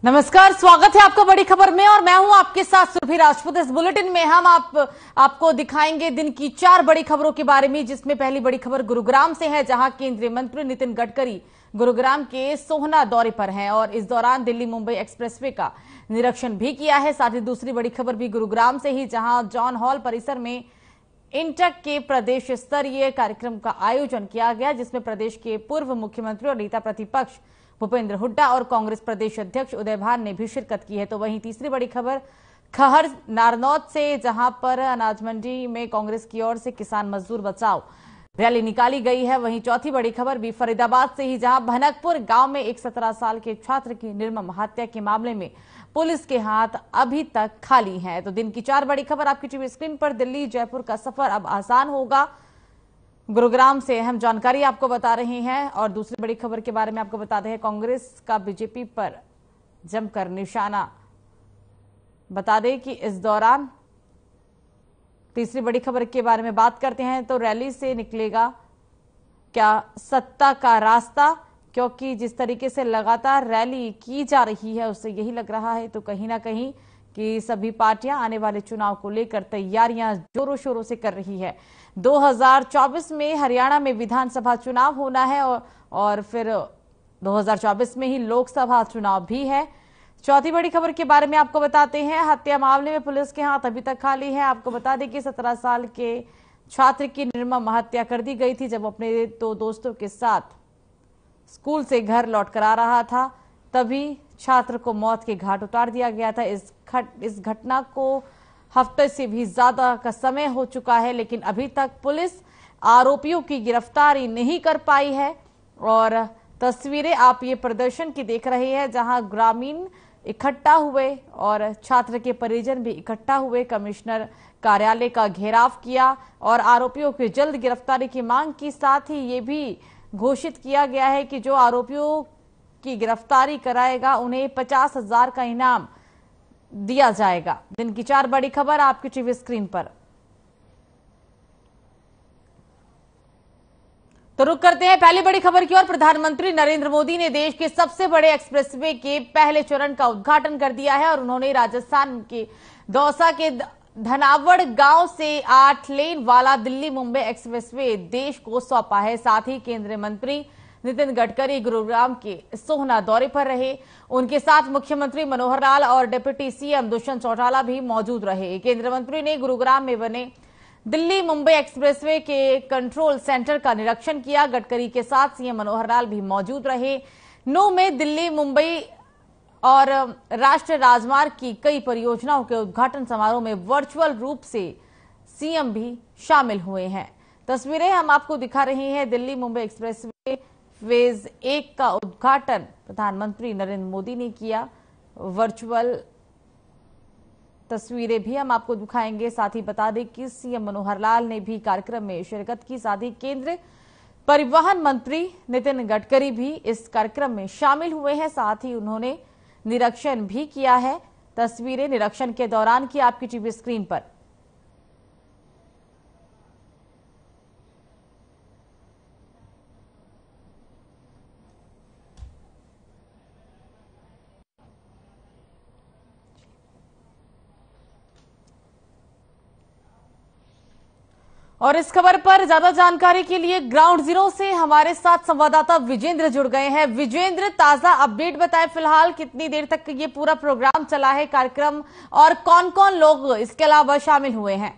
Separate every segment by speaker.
Speaker 1: नमस्कार, स्वागत है आपका बड़ी खबर में और मैं हूं आपके साथ सुरभि राजपूत। इस बुलेटिन में हम आपको दिखाएंगे दिन की 4 बड़ी खबरों के बारे में, जिसमें पहली बड़ी खबर गुरुग्राम से है, जहां केंद्रीय मंत्री नितिन गडकरी गुरुग्राम के सोहना दौरे पर हैं और इस दौरान दिल्ली मुंबई एक्सप्रेसवे का निरीक्षण भी किया है। साथ ही दूसरी बड़ी खबर भी गुरुग्राम से ही, जहां जॉन हॉल परिसर में इंटक के प्रदेश स्तरीय कार्यक्रम का आयोजन किया गया, जिसमें प्रदेश के पूर्व मुख्यमंत्री और नेता प्रतिपक्ष भूपेंद्र हुड्डा और कांग्रेस प्रदेश अध्यक्ष उदय भान ने भी शिरकत की है। तो वहीं तीसरी बड़ी खबर खहर नारनौत से, जहां पर अनाज मंडी में कांग्रेस की ओर से किसान मजदूर बचाओ रैली निकाली गई है। वहीं चौथी बड़ी खबर भी फरीदाबाद से ही, जहां भनकपुर गांव में एक 17 साल के छात्र की निर्मम हत्या के मामले में पुलिस के हाथ अभी तक खाली हैं। तो दिन की 4 बड़ी खबर आपकी टीवी स्क्रीन पर। दिल्ली जयपुर का सफर अब आसान होगा, गुरुग्राम से अहम जानकारी आपको बता रहे हैं। और दूसरी बड़ी खबर के बारे में आपको बताते हैं, कांग्रेस का बीजेपी पर जमकर निशाना। बता दें कि इस दौरान तीसरी बड़ी खबर के बारे में बात करते हैं तो रैली से निकलेगा क्या सत्ता का रास्ता, क्योंकि जिस तरीके से लगातार रैली की जा रही है उससे यही लग रहा है तो कहीं ना कहीं कि सभी पार्टियां आने वाले चुनाव को लेकर तैयारियां जोरों शोरों से कर रही है। 2024 में हरियाणा में विधानसभा चुनाव होना है और फिर 2024 में ही लोकसभा चुनाव भी है। चौथी बड़ी खबर के बारे में आपको बताते हैं, हत्या मामले में पुलिस के हाथ अभी तक खाली है। आपको बता दें कि 17 साल के छात्र की निर्मम हत्या कर दी गई थी जब अपने 2 दोस्तों के साथ स्कूल से घर लौट कर आ रहा था, तभी छात्र को मौत के घाट उतार दिया गया था। इस घटना को हफ्ते से भी ज्यादा का समय हो चुका है, लेकिन अभी तक पुलिस आरोपियों की गिरफ्तारी नहीं कर पाई है। और तस्वीरें आप ये प्रदर्शन की देख रहे हैं, जहां ग्रामीण इकट्ठा हुए और छात्र के परिजन भी इकट्ठा हुए, कमिश्नर कार्यालय का घेराव किया और आरोपियों की जल्द गिरफ्तारी की मांग की। साथ ही ये भी घोषित किया गया है कि जो आरोपियों की गिरफ्तारी कराएगा उन्हें 50,000 का इनाम दिया जाएगा। दिन की 4 बड़ी खबर आपकी टीवी स्क्रीन पर। तो रुक करते हैं पहली बड़ी खबर की ओर। प्रधानमंत्री नरेंद्र मोदी ने देश के सबसे बड़े एक्सप्रेसवे के पहले चरण का उद्घाटन कर दिया है और उन्होंने राजस्थान के दौसा के धनावड़ गांव से 8 लेन वाला दिल्ली मुंबई एक्सप्रेसवे देश को सौंपा है। साथ ही केंद्रीय मंत्री नितिन गडकरी गुरुग्राम के सोहना दौरे पर रहे, उनके साथ मुख्यमंत्री मनोहर लाल और डिप्टी सीएम दुष्यंत चौटाला भी मौजूद रहे। केंद्रीय मंत्री ने गुरुग्राम में बने दिल्ली मुंबई एक्सप्रेसवे के कंट्रोल सेंटर का निरीक्षण किया। गडकरी के साथ सीएम मनोहर लाल भी मौजूद रहे। नौ में दिल्ली मुंबई और राष्ट्रीय राजमार्ग की कई परियोजनाओं के उद्घाटन समारोह में वर्चुअल रूप से सीएम भी शामिल हुए हैं। तस्वीरें हम आपको दिखा रहे हैं। दिल्ली मुंबई एक्सप्रेसवे फेज 1 का उद्घाटन प्रधानमंत्री नरेंद्र मोदी ने किया। वर्चुअल तस्वीरें भी हम आपको दिखाएंगे। साथ ही बता दें कि सीएम मनोहर लाल ने भी कार्यक्रम में शिरकत की। साथ ही केंद्रीय परिवहन मंत्री नितिन गडकरी भी इस कार्यक्रम में शामिल हुए हैं। साथ ही उन्होंने निरीक्षण भी किया है। तस्वीरें निरीक्षण के दौरान की आपकी टीवी स्क्रीन पर। और इस खबर पर ज्यादा जानकारी के लिए ग्राउंड जीरो से हमारे साथ संवाददाता विजेंद्र जुड़ गए हैं। विजेंद्र, ताजा अपडेट बताएं, फिलहाल कितनी देर तक ये पूरा प्रोग्राम चला है कार्यक्रम और कौन कौन लोग इसके अलावा शामिल हुए हैं?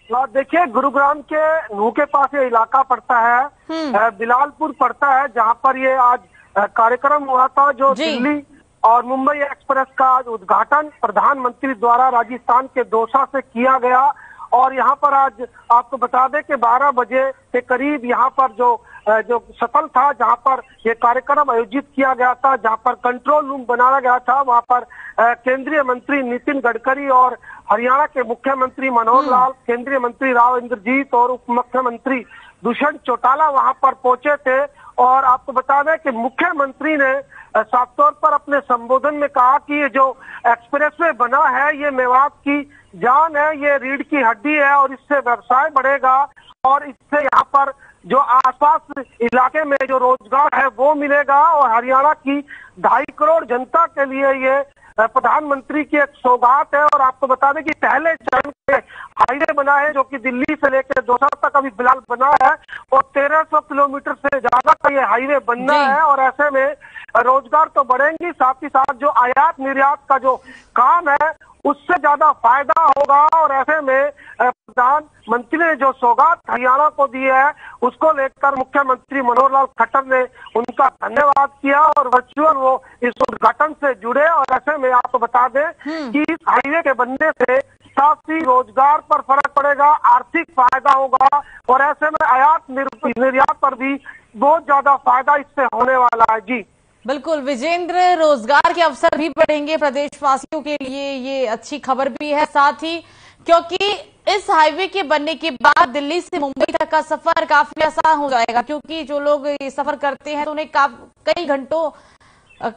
Speaker 2: देखिए, गुरुग्राम के नूह के पास ये इलाका पड़ता है, बिलालपुर पड़ता है, जहाँ पर ये आज कार्यक्रम हुआ था जो दिल्ली और मुंबई एक्सप्रेस का उद्घाटन प्रधानमंत्री द्वारा राजस्थान के दौसा से किया गया। और यहाँ पर आज आपको बता दें कि 12 बजे के करीब यहाँ पर जो सफल था, जहाँ पर ये कार्यक्रम आयोजित किया गया था, जहाँ पर कंट्रोल रूम बनाया गया था, वहाँ पर केंद्रीय मंत्री नितिन गडकरी और हरियाणा के मुख्यमंत्री मनोहर लाल, केंद्रीय मंत्री राव इंद्रजीत और उप मुख्यमंत्री दुष्यंत चौटाला वहाँ पर पहुंचे थे। और आपको बता दें कि मुख्यमंत्री ने साफ तौर पर अपने संबोधन में कहा कि ये जो एक्सप्रेसवे बना है ये मेवात की जान है, ये रीढ़ की हड्डी है और इससे व्यवसाय बढ़ेगा और इससे यहाँ पर जो आसपास इलाके में जो रोजगार है वो मिलेगा और हरियाणा की 2.5 करोड़ जनता के लिए ये प्रधानमंत्री की एक सौगात है। और आपको बता दें कि पहले चरण के हाईवे बना है जो कि दिल्ली से लेकर दौसा तक अभी फिलहाल बना है और 1300 किलोमीटर से ज्यादा का ये हाईवे बनना है। और ऐसे में रोजगार तो बढ़ेंगी, साथ ही साथ जो आयात निर्यात का जो काम है उससे ज्यादा फायदा होगा। और ऐसे में प्रधानमंत्री ने जो सौगात हरियाणा को दी है उसको लेकर मुख्यमंत्री मनोहर लाल खट्टर ने उनका धन्यवाद किया और वर्चुअल वो इस उद्घाटन से जुड़े। और ऐसे में आपको बता दें कि इस हाईवे के बनने से साथ ही रोजगार पर फर्क पड़ेगा, आर्थिक फायदा होगा और ऐसे में आयात निर्यात पर भी बहुत ज्यादा फायदा इससे होने वाला है। जी
Speaker 1: बिल्कुल विजेंद्र, रोजगार के अवसर भी बढ़ेंगे प्रदेशवासियों के लिए, ये अच्छी खबर भी है। साथ ही क्योंकि इस हाईवे के बनने के बाद दिल्ली से मुंबई तक का सफर काफी आसान हो जाएगा, क्योंकि जो लोग ये सफर करते हैं तो उन्हें कई घंटों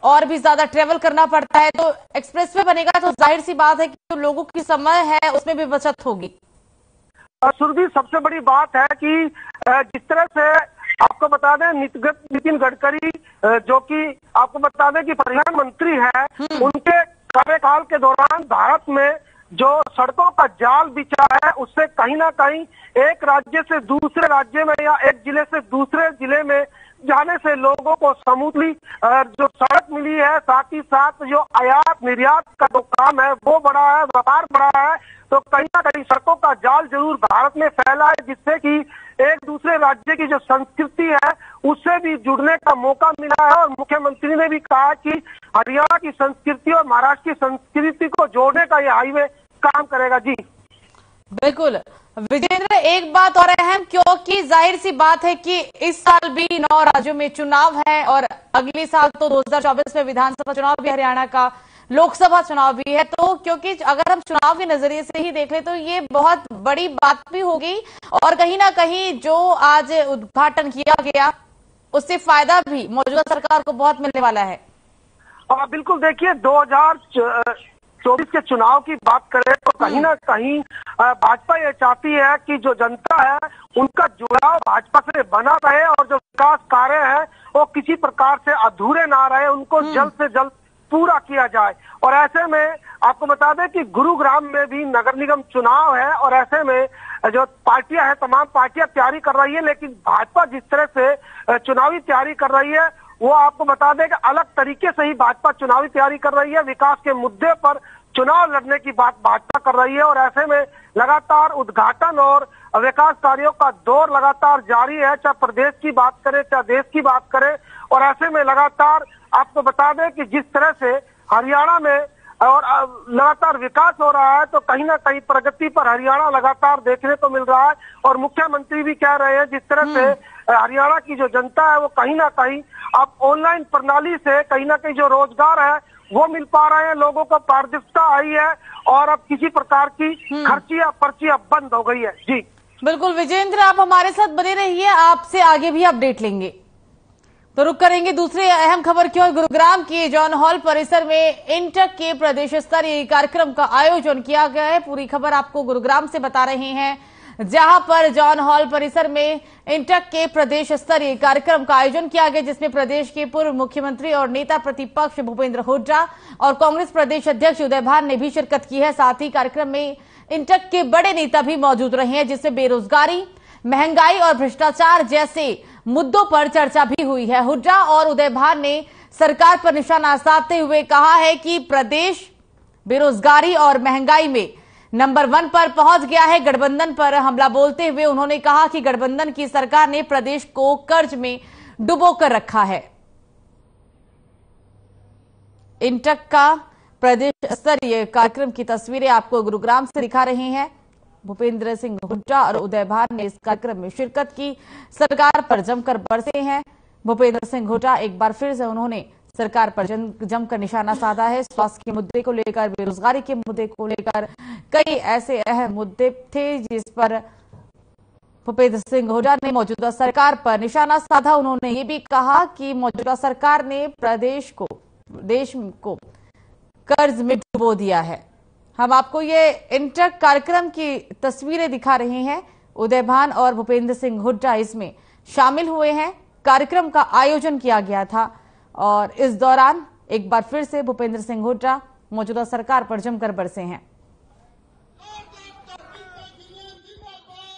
Speaker 1: और भी ज्यादा ट्रेवल करना पड़ता है। तो एक्सप्रेसवे बनेगा तो जाहिर सी बात है कि जो लोगों की समय है उसमें भी बचत होगी।
Speaker 2: सुरभि, सबसे बड़ी बात है कि जिस तरह से आपको बता दें नितिन गडकरी जो कि आपको बता दें कि परिवहन मंत्री है, उनके कार्यकाल के दौरान भारत में जो सड़कों का जाल बिछा है उससे कहीं ना कहीं एक राज्य से दूसरे राज्य में या एक जिले से दूसरे जिले में जाने से लोगों को स्मूथली जो सड़क मिली है, साथ ही साथ जो आयात निर्यात का जो काम है वो बढ़ा है, व्यापार बढ़ा है। तो कहीं ना कहीं सड़कों का जाल जरूर भारत में फैला है, जिससे कि एक दूसरे राज्य की जो संस्कृति है उससे भी जुड़ने का मौका मिला है। और मुख्यमंत्री ने भी कहा कि हरियाणा की संस्कृति और महाराष्ट्र की संस्कृति को जोड़ने का ये हाईवे काम करेगा। जी
Speaker 1: बिल्कुल विजेंद्र, एक बात और अहम, क्योंकि जाहिर सी बात है कि इस साल भी 9 राज्यों में चुनाव है और अगले साल तो 2024 में विधानसभा चुनाव भी, हरियाणा का लोकसभा चुनाव भी है। तो क्योंकि अगर हम चुनाव के नजरिए से ही देख ले तो ये बहुत बड़ी बात भी होगी और कहीं ना कहीं जो आज उद्घाटन किया गया उससे फायदा भी मौजूदा सरकार को बहुत मिलने वाला है।
Speaker 2: बिल्कुल, देखिए 2024 के चुनाव की बात करें तो कहीं ना कहीं भाजपा ये चाहती है कि जो जनता है उनका जुड़ाव भाजपा से बना रहे और जो विकास कार्य है वो किसी प्रकार से अधूरे ना रहे, उनको जल्द से जल्द पूरा किया जाए। और ऐसे में आपको बता दें कि गुरुग्राम में भी नगर निगम चुनाव है और ऐसे में जो पार्टियां हैं, तमाम पार्टियां तैयारी कर रही है, लेकिन भाजपा जिस तरह से चुनावी तैयारी कर रही है वो आपको बता दें कि अलग तरीके से ही भाजपा चुनावी तैयारी कर रही है। विकास के मुद्दे पर चुनाव लड़ने की बात भाजपा कर रही है और ऐसे में लगातार उद्घाटन और विकास कार्यों का दौर लगातार जारी है, चाहे प्रदेश की बात करें चाहे देश की बात करें। और ऐसे में लगातार आपको बता दें कि जिस तरह से हरियाणा में और लगातार विकास हो रहा है तो कहीं ना कहीं प्रगति पर हरियाणा लगातार देखने को मिल रहा है। और मुख्यमंत्री भी कह रहे हैं जिस तरह से हरियाणा की जो जनता है वो कहीं ना कहीं अब ऑनलाइन प्रणाली से कहीं ना कहीं जो रोजगार है वो मिल पा रहे हैं, लोगों को पारदर्शिता आई है और अब किसी प्रकार की खर्ची या पर्ची अब बंद हो गई है। जी
Speaker 1: बिल्कुल विजेंद्र, आप हमारे साथ बने रहिए, आपसे आगे भी अपडेट लेंगे। तो रुक करेंगे दूसरे अहम खबर की ओर। गुरुग्राम के जॉन हॉल परिसर में इंटक के प्रदेश स्तरीय कार्यक्रम का आयोजन किया गया है। पूरी खबर आपको गुरुग्राम से बता रहे हैं, जहां पर जॉन हॉल परिसर में इंटक के प्रदेश स्तरीय कार्यक्रम का आयोजन किया गया, जिसमें प्रदेश के पूर्व मुख्यमंत्री और नेता प्रतिपक्ष भूपेंद्र हुड्डा और कांग्रेस प्रदेश अध्यक्ष उदय भान ने भी शिरकत की है। साथ ही कार्यक्रम में इंटक के बड़े नेता भी मौजूद रहे हैं, जिससे बेरोजगारी, महंगाई और भ्रष्टाचार जैसे मुद्दों पर चर्चा भी हुई है। हुड्डा और उदय भान ने सरकार पर निशाना साधते हुए कहा है कि प्रदेश बेरोजगारी और महंगाई में नंबर 1 पर पहुंच गया है। गठबंधन पर हमला बोलते हुए उन्होंने कहा कि गठबंधन की सरकार ने प्रदेश को कर्ज में डुबो कर रखा है। इंटक का प्रदेश स्तरीय कार्यक्रम की तस्वीरें आपको गुरुग्राम से दिखा रहे हैं। भूपेंद्र सिंह हुड्डा और उदय भान ने इस कार्यक्रम में शिरकत की, सरकार पर जमकर बरसे हैं। भूपेंद्र सिंह हुड्डा एक बार फिर से उन्होंने सरकार पर जमकर निशाना साधा है। स्वास्थ्य के मुद्दे को लेकर, बेरोजगारी के मुद्दे को लेकर कई ऐसे अहम मुद्दे थे जिस पर भूपेंद्र सिंह हुड्डा ने मौजूदा सरकार पर निशाना साधा। उन्होंने ये भी कहा कि मौजूदा सरकार ने देश को कर्ज में डुबो दिया है। हम आपको ये इंटक कार्यक्रम की तस्वीरें दिखा रहे हैं। उदय भान और भूपेंद्र सिंह हुड्डा इसमें शामिल हुए हैं। कार्यक्रम का आयोजन किया गया था और इस दौरान एक बार फिर से भूपेंद्र सिंह हुड्डा मौजूदा सरकार पर जमकर बरसे हैं।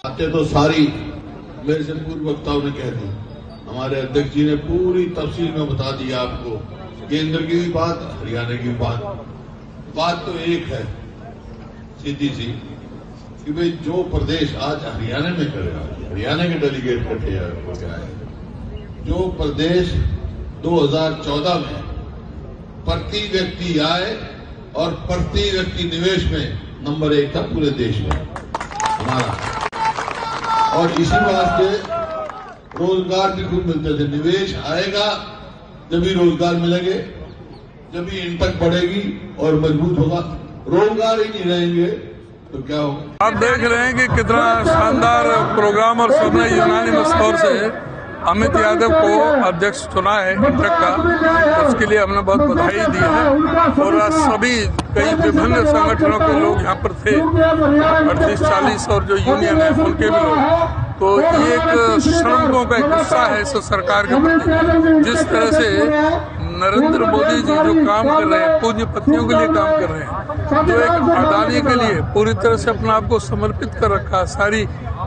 Speaker 3: बातें तो सारी मेरे से पूर्व वक्ताओं ने कह दी, हमारे अध्यक्ष जी ने पूरी तफसील में बता दिया आपको। केंद्र की भी बात, हरियाणा की बात तो एक है सीधी सी कि भाई जो प्रदेश आज हरियाणा में करेगा, हरियाणा के डेलीगेट इकट्ठे हो गया है, जो प्रदेश 2014 में प्रति व्यक्ति आय और प्रति व्यक्ति निवेश में नंबर 1 था पूरे देश में हमारा, और इसी वास्ते रोजगार भी खूब मिलते थे। निवेश आएगा जब भी रोजगार मिलेंगे, जब भी इंटक बढ़ेगी और मजबूत होगा। रोजगार ही नहीं रहेंगे तो क्या होगा।
Speaker 4: आप देख रहे हैं कि कितना शानदार प्रोग्राम और सबने यूनानिमस तौर से अमित यादव को अध्यक्ष चुना है इंटक का, उसके लिए हमने बहुत बधाई दी है। और आज सभी कई विभिन्न संगठनों के लोग यहाँ पर थे, 38-40 और जो यूनियन है उनके भी लोग। तो ये एक श्रमिकों का एक गुस्सा है इस सरकार के प्रति। जिस तरह से नरेंद्र मोदी जी जो काम कर रहे हैं, पूंजीपतियों के लिए काम कर रहे हैं, जो एक अडानी के लिए पूरी तरह से अपना आप को समर्पित कर रखा है, सारी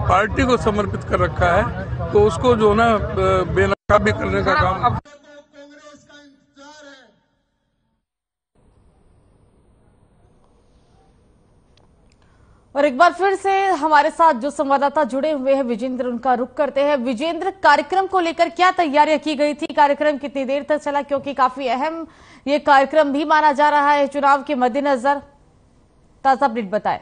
Speaker 4: पार्टी को समर्पित कर रखा है, तो उसको जो ना बेनकाबी करने का काम।
Speaker 1: और एक बार फिर से हमारे साथ जो संवाददाता जुड़े हुए हैं विजेंद्र, उनका रुख करते हैं। विजेंद्र, कार्यक्रम को लेकर क्या तैयारियां की गई थी? कार्यक्रम कितनी देर तक चला, क्योंकि काफी अहम ये कार्यक्रम भी माना जा रहा है चुनाव के मद्देनजर? ताजा अपडेट बताएं।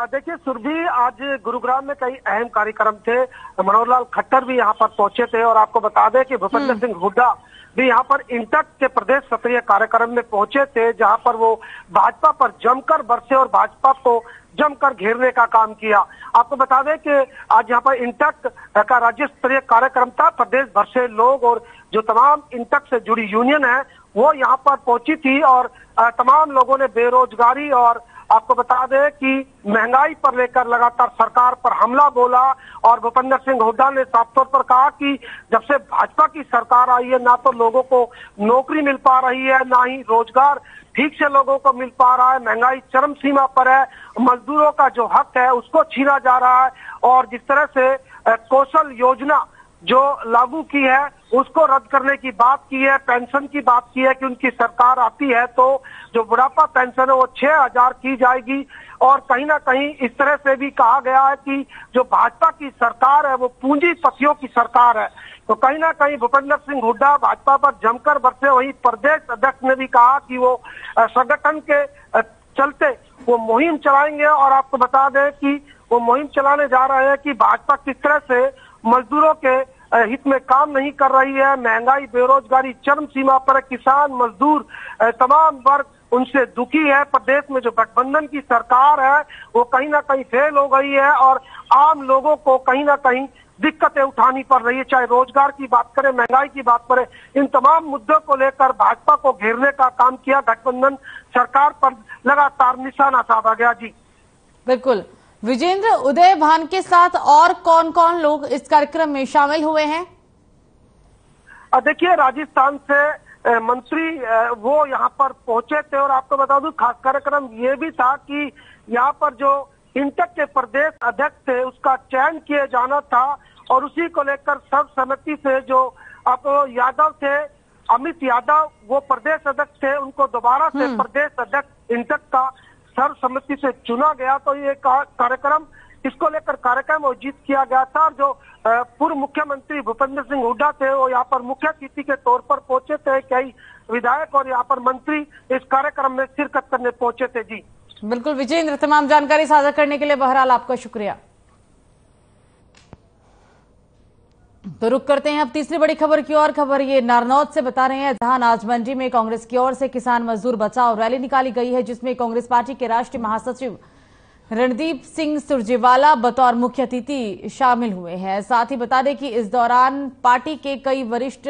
Speaker 2: देखिए सुरभि, आज गुरुग्राम में कई अहम कार्यक्रम थे। मनोहर लाल खट्टर भी यहाँ पर पहुंचे थे और आपको बता दें कि भूपेंद्र सिंह हुड्डा भी यहाँ पर इंटक के प्रदेश स्तरीय कार्यक्रम में पहुंचे थे, जहां पर वो भाजपा पर जमकर बरसे और भाजपा को जमकर घेरने का काम किया। आपको बता दें कि आज यहाँ पर इंटक का राज्य स्तरीय कार्यक्रम था। प्रदेश भर से लोग और जो तमाम इंटक से जुड़ी यूनियन है वो यहाँ पर पहुंची थी और तमाम लोगों ने बेरोजगारी और आपको बता दें कि महंगाई पर लेकर लगातार सरकार पर हमला बोला। और भूपेंद्र सिंह हुड्डा ने साफ तौर पर कहा कि जब से भाजपा की सरकार आई है, ना तो लोगों को नौकरी मिल पा रही है, ना ही रोजगार ठीक से लोगों को मिल पा रहा है। महंगाई चरम सीमा पर है, मजदूरों का जो हक है उसको छीना जा रहा है। और जिस तरह से कौशल योजना जो लागू की है उसको रद्द करने की बात की है, पेंशन की बात की है कि उनकी सरकार आती है तो जो बुढ़ापा पेंशन है वो 6,000 की जाएगी। और कहीं ना कहीं इस तरह से भी कहा गया है कि जो भाजपा की सरकार है वो पूंजीपतियों की सरकार है। तो कहीं ना कहीं भूपेंद्र सिंह हुड्डा भाजपा पर जमकर बरसे। वहीं प्रदेश अध्यक्ष ने भी कहा कि वो संगठन के चलते वो मुहिम चलाएंगे। और आपको बता दें कि वो मुहिम चलाने जा रहे हैं कि भाजपा किस तरह से मजदूरों के हित में काम नहीं कर रही है। महंगाई, बेरोजगारी चरम सीमा पर है, किसान, मजदूर, तमाम वर्ग उनसे दुखी है। प्रदेश में जो गठबंधन की सरकार है वो कहीं ना कहीं फेल हो गई है और आम लोगों को कहीं ना कहीं दिक्कतें उठानी पड़ रही है। चाहे रोजगार की बात करें, महंगाई की बात करें, इन तमाम मुद्दों को लेकर भाजपा को घेरने का काम किया। गठबंधन सरकार पर लगातार निशाना साधा गया। जी
Speaker 1: बिल्कुल विजेंद्र, उदय भान के साथ और कौन कौन लोग इस कार्यक्रम में शामिल हुए हैं?
Speaker 2: देखिए राजस्थान से मंत्री वो यहाँ पर पहुंचे थे। और आपको बता दूं खास कार्यक्रम ये भी था कि यहाँ पर जो इंटक के प्रदेश अध्यक्ष थे उसका चयन किया जाना था और उसी को लेकर सर्वसम्मति से जो आपको यादव थे, अमित यादव, वो प्रदेश अध्यक्ष थे, उनको दोबारा से प्रदेश अध्यक्ष इंटक का सर्वसम्मति से चुना गया। तो ये कार्यक्रम, इसको लेकर कार्यक्रम आयोजित किया गया था। जो पूर्व मुख्यमंत्री भूपेंद्र सिंह हुड्डा थे वो यहाँ पर मुख्य अतिथि के तौर पर पहुंचे थे। कई विधायक और यहाँ पर मंत्री इस कार्यक्रम में शिरकत करने पहुंचे थे। जी
Speaker 1: बिल्कुल विजेंद्र, तमाम जानकारी साझा करने के लिए बहरहाल आपका शुक्रिया। तो रुक करते हैं अब तीसरी बड़ी खबर की और। खबर ये नारनौल से बता रहे हैं, जहां आज मंडी में कांग्रेस की ओर से किसान मजदूर बचाओ रैली निकाली गई है, जिसमें कांग्रेस पार्टी के राष्ट्रीय महासचिव रणदीप सिंह सुरजेवाला बतौर मुख्य अतिथि शामिल हुए हैं। साथ ही बता दें कि इस दौरान पार्टी के कई वरिष्ठ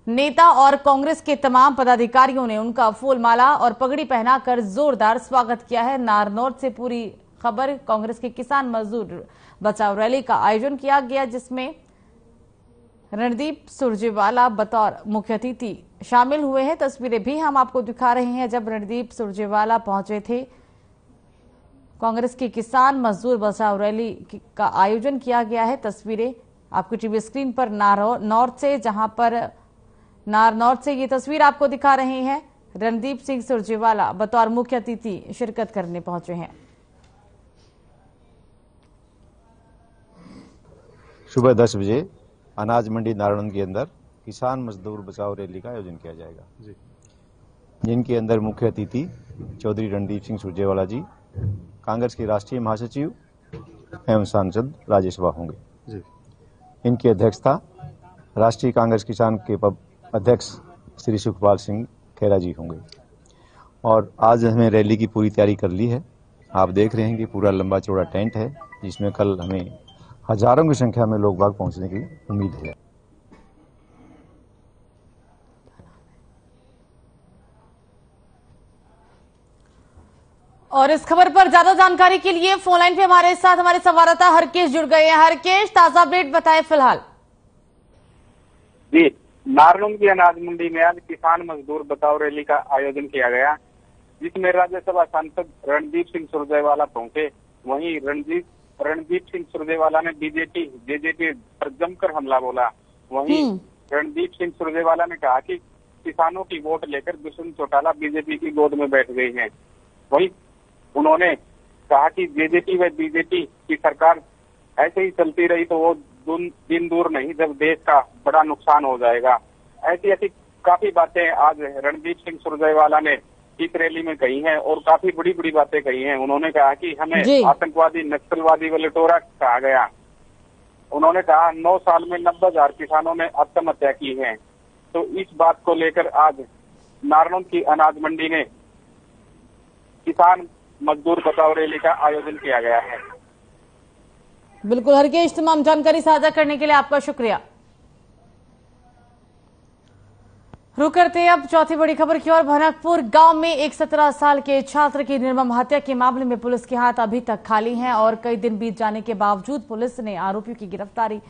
Speaker 1: नेता और कांग्रेस के तमाम पदाधिकारियों ने उनका फूलमाला और पगड़ी पहनाकर जोरदार स्वागत किया है। नारनौल से पूरी खबर, कांग्रेस के किसान मजदूर बचाव रैली का आयोजन किया गया, जिसमें रणदीप सुरजेवाला बतौर मुख्य अतिथि शामिल हुए हैं। तस्वीरें भी हम आपको दिखा रहे हैं जब रणदीप सुरजेवाला पहुंचे थे। कांग्रेस की किसान मजदूर बचाव रैली का आयोजन किया गया है। तस्वीरें आपको टीवी स्क्रीन पर नॉर्थ से, जहां पर नॉर्थ से ये तस्वीर आपको दिखा रहे हैं। रणदीप सिंह सुरजेवाला बतौर मुख्य अतिथि शिरकत करने पहुंचे हैं।
Speaker 5: सुबह 10 बजे अनाज मंडी नारायण के अंदर किसान मजदूर बचाव रैली का आयोजन किया जाएगा जी, जिनके अंदर मुख्य अतिथि चौधरी रणदीप सिंह सुरजेवाला जी, कांग्रेस के राष्ट्रीय महासचिव एवं सांसद राज्यसभा होंगे जी। इनकी अध्यक्षता राष्ट्रीय कांग्रेस किसान के अध्यक्ष श्री सुखपाल सिंह खेरा जी होंगे। और आज हमें रैली की पूरी तैयारी कर ली है। आप देख रहे हैं कि पूरा लंबा चौड़ा टेंट है, जिसमें कल हमें हजारों की संख्या में लोग बाग पहुंचने की उम्मीद है।
Speaker 1: और इस खबर पर ज्यादा जानकारी के लिए फोन लाइन पे हमारे साथ हमारे संवाददाता हरकेश जुड़ गए हैं। हरकेश, ताजा अपडेट बताएं फिलहाल।
Speaker 6: जी, नारनौल की अनाज मंडी में आज किसान मजदूर बचाव रैली का आयोजन किया गया, जिसमें राज्यसभा सांसद रणदीप सिंह सुरजेवाला पहुंचे। वहीं रणदीप सिंह सुरजेवाला ने बीजेपी जेजेपी पर जमकर हमला बोला। वहीं रणदीप सिंह सुरजेवाला ने कहा कि किसानों की वोट लेकर दुष्यंत चौटाला बीजेपी की गोद में बैठ गई हैं। वहीं उन्होंने कहा कि जेजेपी व बीजेपी की सरकार ऐसे ही चलती रही तो वो दिन दूर नहीं जब देश का बड़ा नुकसान हो जाएगा। ऐसी काफी बातें आज रणदीप सिंह सुरजेवाला ने इस रैली में कही हैं और काफी बड़ी बड़ी बातें कही हैं। उन्होंने कहा कि हमें आतंकवादी, नक्सलवादी व लटोरा कहा गया। उन्होंने कहा 9 साल में 90,000 किसानों ने आत्महत्या की है। तो इस बात को लेकर आज नारनौल की अनाज मंडी में किसान मजदूर बचाव रैली का आयोजन किया गया है।
Speaker 1: बिल्कुल हरकेश, तमाम जानकारी साझा करने के लिए आपका शुक्रिया। रुक करते हैं अब चौथी बड़ी खबर की ओर। भनकपुर गांव में एक 17 साल के छात्र की निर्मम हत्या के मामले में पुलिस के हाथ अभी तक खाली हैं और कई दिन बीत जाने के बावजूद पुलिस ने आरोपियों की गिरफ्तारी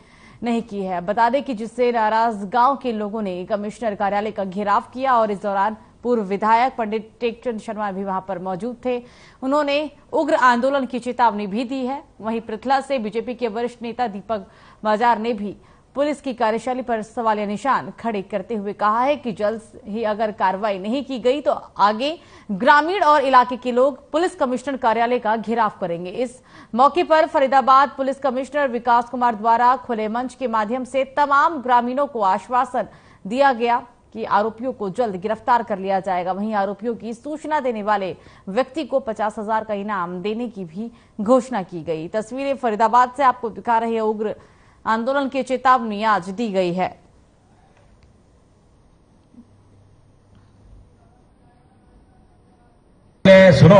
Speaker 1: नहीं की है। बता दें कि जिससे नाराज गांव के लोगों ने कमिश्नर कार्यालय का घेराव किया और इस दौरान पूर्व विधायक पंडित टेकचंद शर्मा भी वहां पर मौजूद थे। उन्होंने उग्र आंदोलन की चेतावनी भी दी है। वहीं पृथला से बीजेपी के वरिष्ठ नेता दीपक बाजार ने भी पुलिस की कार्यशैली पर सवालिया निशान खड़े करते हुए कहा है कि जल्द ही अगर कार्रवाई नहीं की गई तो आगे ग्रामीण और इलाके के लोग पुलिस कमिश्नर कार्यालय का घेराव करेंगे। इस मौके पर फरीदाबाद पुलिस कमिश्नर विकास कुमार द्वारा खुले मंच के माध्यम से तमाम ग्रामीणों को आश्वासन दिया गया कि आरोपियों को जल्द गिरफ्तार कर लिया जाएगा। वहीं आरोपियों की सूचना देने वाले व्यक्ति को 50,000 का इनाम देने की भी घोषणा की गई। तस्वीरें फरीदाबाद से आपको दिखा रहे हैं। उग्र आंदोलन की चेतावनी आज दी गई है।
Speaker 7: सुनो,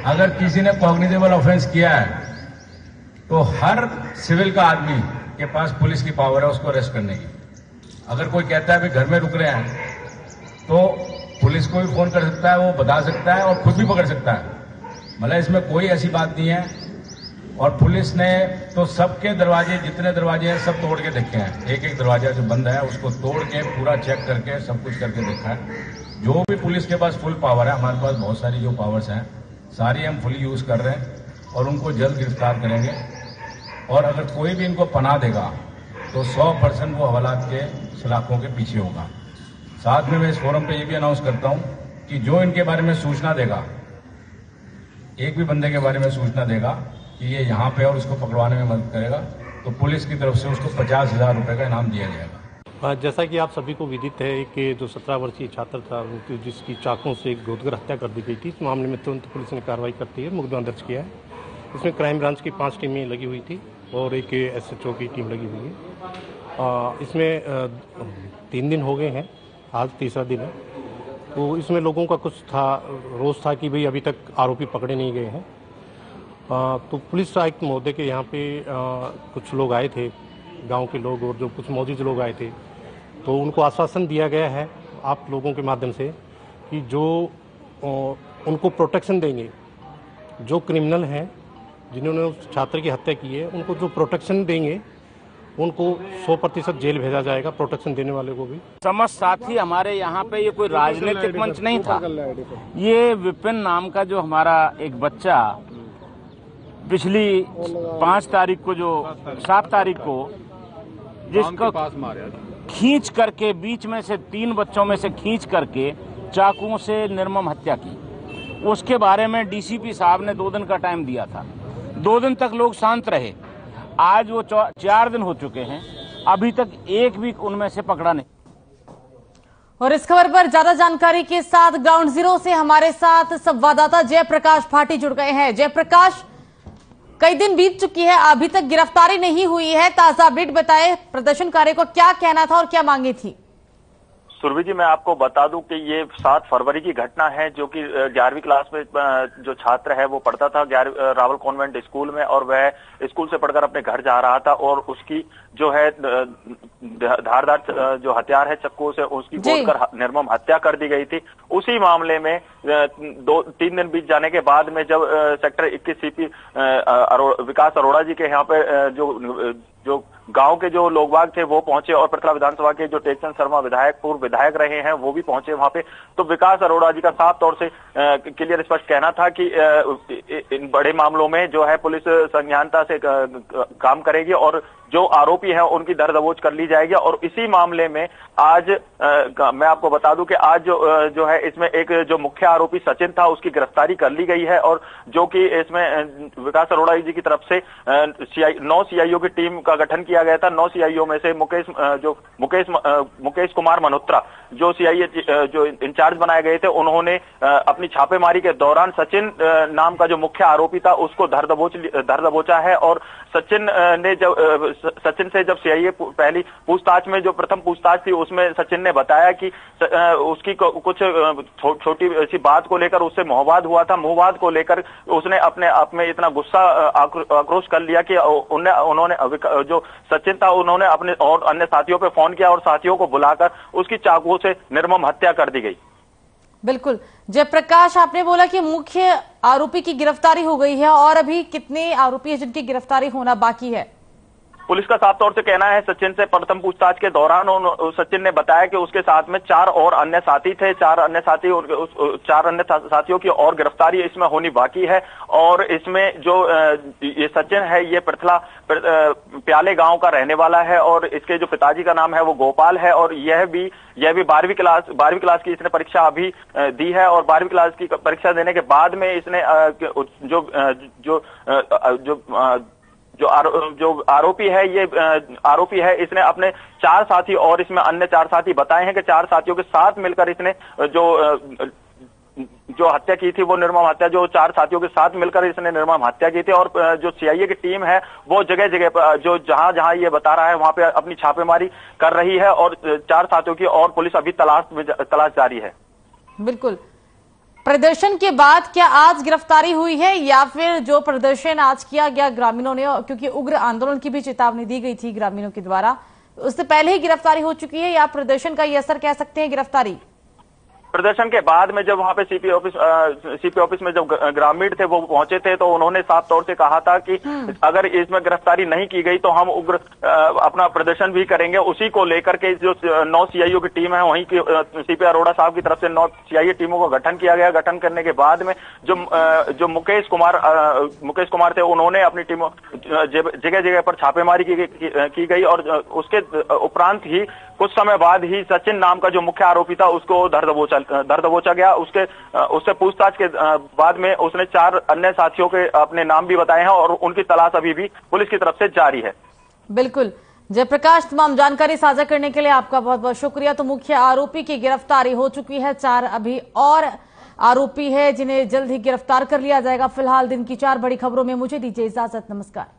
Speaker 7: अगर किसी ने कॉग्निजेबल ऑफेंस किया है तो हर सिविल का आदमी के पास पुलिस की पावर है उसको अरेस्ट करने की। अगर कोई कहता है भी घर में रुक रहे हैं तो पुलिस को भी फोन कर सकता है, वो बता सकता है और खुद भी पकड़ सकता है। मतलब इसमें कोई ऐसी बात नहीं है। और पुलिस ने तो सबके दरवाजे, जितने दरवाजे हैं सब तोड़ के देखे हैं। एक एक दरवाजा जो बंद है उसको तोड़ के पूरा चेक करके सब कुछ करके देखा है। जो भी पुलिस के पास फुल पावर है, हमारे पास बहुत सारी जो पावर्स हैं सारी हम फुल यूज कर रहे हैं और उनको जल्द गिरफ्तार करेंगे। और अगर कोई भी इनको पनाह देगा तो 100% वो हवालात के सलाखों के पीछे होगा। साथ में मैं इस फोरम पे ये भी अनाउंस करता हूं कि जो इनके बारे में सूचना देगा, एक भी बंदे के बारे में सूचना देगा कि ये यहाँ पे और उसको पकड़वाने में मदद करेगा तो पुलिस की तरफ से उसको 50,000 रुपए का इनाम दिया जाएगा।
Speaker 8: जैसा कि आप सभी को विदित है कि जो 17 वर्षीय छात्र था जिसकी चाकू से घोटकर हत्या कर दी गई थी, इस मामले में तुरंत पुलिस ने कार्रवाई करती है, मुकदमा दर्ज किया है। इसमें क्राइम ब्रांच की 5 टीमें लगी हुई थी और एक SHO की टीम लगी हुई है। इसमें 3 दिन हो गए हैं, आज तीसरा दिन है। तो इसमें लोगों का कुछ था, रोष था कि भाई अभी तक आरोपी पकड़े नहीं गए हैं। तो पुलिस आयुक्त महोदय के यहाँ पे कुछ लोग आए थे, गांव के लोग और जो कुछ मौजूद लोग आए थे, तो उनको आश्वासन दिया गया है आप लोगों के माध्यम से कि जो उनको प्रोटेक्शन देंगे, जो क्रिमिनल हैं जिन्होंने उस छात्र की हत्या की है उनको जो प्रोटेक्शन देंगे उनको 100% जेल भेजा जाएगा, प्रोटेक्शन देने वाले को भी।
Speaker 9: समस्त साथी हमारे यहाँ पे ये कोई राजनीतिक मंच नहीं था। ये विपिन नाम का जो हमारा एक बच्चा पिछली 5 तारीख को जो 7 तारीख को जिसको खींच करके बीच में से 3 बच्चों में से खींच करके चाकुओं से निर्मम हत्या की, उसके बारे में डीसीपी साहब ने 2 दिन का टाइम दिया था। 2 दिन तक लोग शांत रहे। आज वो 4 दिन हो चुके हैं, अभी तक एक भी उनमें से पकड़ा नहीं।
Speaker 1: और इस खबर पर ज्यादा जानकारी के साथ ग्राउंड जीरो से हमारे साथ संवाददाता जयप्रकाश भाटी जुड़ गए हैं। जयप्रकाश, कई दिन बीत चुकी है, अभी तक गिरफ्तारी नहीं हुई है, ताजा अपडेट बताए, प्रदर्शनकारियों को क्या कहना था और क्या मांगे थी?
Speaker 10: सुरभि जी, मैं आपको बता दूं कि ये 7 फरवरी की घटना है, जो कि 11वीं क्लास में जो छात्र है वो पढ़ता था रावल कॉन्वेंट स्कूल में, और वह स्कूल से पढ़कर अपने घर जा रहा था और उसकी जो है धारदार जो हथियार है चक्कू से उसकी गोदकर निर्मम हत्या कर दी गई थी। उसी मामले में 2-3 दिन बीत जाने के बाद में जब सेक्टर 21 सीपी विकास अरोड़ा जी के यहाँ पे जो गांव के जो लोग बाग थे वो पहुंचे, और पृथला विधानसभा के जो टेकचंद शर्मा पूर्व विधायक रहे हैं वो भी पहुंचे वहां पे। तो विकास अरोड़ा जी का साफ तौर से क्लियर स्पष्ट कहना था कि इन बड़े मामलों में जो है पुलिस संज्ञानता से काम करेगी और जो आरोपी हैं उनकी दर दबोच कर ली जाएगी। और इसी मामले में आज मैं आपको बता दूं कि आज जो है इसमें एक जो मुख्य आरोपी सचिन था उसकी गिरफ्तारी कर ली गई है, और जो कि इसमें विकास अरोड़ा जी की तरफ से 9 सीआईओ की टीम का गठन किया गया था। 9 सीआईओ में से मुकेश कुमार मल्होत्रा जो सीआईए जो इंचार्ज बनाए गए थे, उन्होंने अपनी छापेमारी के दौरान सचिन नाम का जो मुख्य आरोपी था उसको धर दबोचा है। और सचिन से जब सीआईए पहली पूछताछ में जो प्रथम पूछताछ थी उसमें सचिन ने बताया कि उसकी कुछ छोटी सी बात को लेकर उससे मोहवाद हुआ था। मोहवाद को लेकर उसने अपने आप में इतना गुस्सा आक्रोश कर लिया कि उन्होंने जो सचिन था उन्होंने अपने और अन्य साथियों पे फोन किया और साथियों को बुलाकर उसकी चाकुओं से निर्मम हत्या कर दी गई।
Speaker 1: बिल्कुल जयप्रकाश, आपने बोला कि मुख्य आरोपी की गिरफ्तारी हो गई है, और अभी कितने आरोपी हैं जिनकी गिरफ्तारी होना बाकी है?
Speaker 10: पुलिस का साफ तौर से कहना है, सचिन से प्रथम पूछताछ के दौरान सचिन ने बताया कि उसके साथ में 4 और अन्य साथी थे। 4 अन्य साथियों की और गिरफ्तारी इसमें होनी बाकी है। और इसमें जो ये सचिन है ये पृथला प्याले गांव का रहने वाला है, और इसके जो पिताजी का नाम है वो गोपाल है, और यह भी 12वीं क्लास की इसने परीक्षा अभी दी है। और 12वीं क्लास की परीक्षा देने के बाद में इसने जो आरोपी है ये आरोपी है, इसने अपने 4 साथी और इसमें अन्य 4 साथी बताए हैं कि 4 साथियों के साथ मिलकर इसने जो हत्या की थी वो निर्मम हत्या, जो 4 साथियों के साथ मिलकर इसने निर्मम हत्या की थी। और जो सीआईए की टीम है वो जगह जगह पर जो जहां ये बता रहा है वहां पे अपनी छापेमारी कर रही है, और 4 साथियों की और पुलिस अभी तलाश जारी है।
Speaker 1: बिल्कुल, प्रदर्शन के बाद क्या आज गिरफ्तारी हुई है, या फिर जो प्रदर्शन आज किया गया ग्रामीणों ने, क्योंकि उग्र आंदोलन की भी चेतावनी दी गई थी ग्रामीणों के द्वारा, उससे पहले ही गिरफ्तारी हो चुकी है, या प्रदर्शन का ये असर कह सकते हैं गिरफ्तारी?
Speaker 10: प्रदर्शन के बाद में जब वहां पे सीपी ऑफिस में जब ग्रामीण थे वो पहुंचे थे, तो उन्होंने साफ तौर से कहा था कि अगर इसमें गिरफ्तारी नहीं की गई तो हम उग्र अपना प्रदर्शन भी करेंगे। उसी को लेकर के जो 9 सीआईओ की टीम है वहीं की सीपी अरोड़ा साहब की तरफ से 9 सीआईए टीमों का गठन किया गया। गठन करने के बाद में जो मुकेश कुमार थे उन्होंने अपनी टीमों जगह जगह पर छापेमारी की गई, और उसके उपरांत ही कुछ समय बाद ही सचिन नाम का जो मुख्य आरोपी था उसको धर दबोचा गया। उससे पूछताछ के बाद में उसने 4 अन्य साथियों के अपने नाम भी बताए हैं, और उनकी तलाश अभी भी पुलिस की तरफ से जारी है।
Speaker 1: बिल्कुल जयप्रकाश, तमाम जानकारी साझा करने के लिए आपका बहुत बहुत शुक्रिया। तो मुख्य आरोपी की गिरफ्तारी हो चुकी है, 4 अभी और आरोपी है जिन्हें जल्द ही गिरफ्तार कर लिया जाएगा। फिलहाल दिन की 4 बड़ी खबरों में मुझे दीजिए इजाजत, नमस्कार।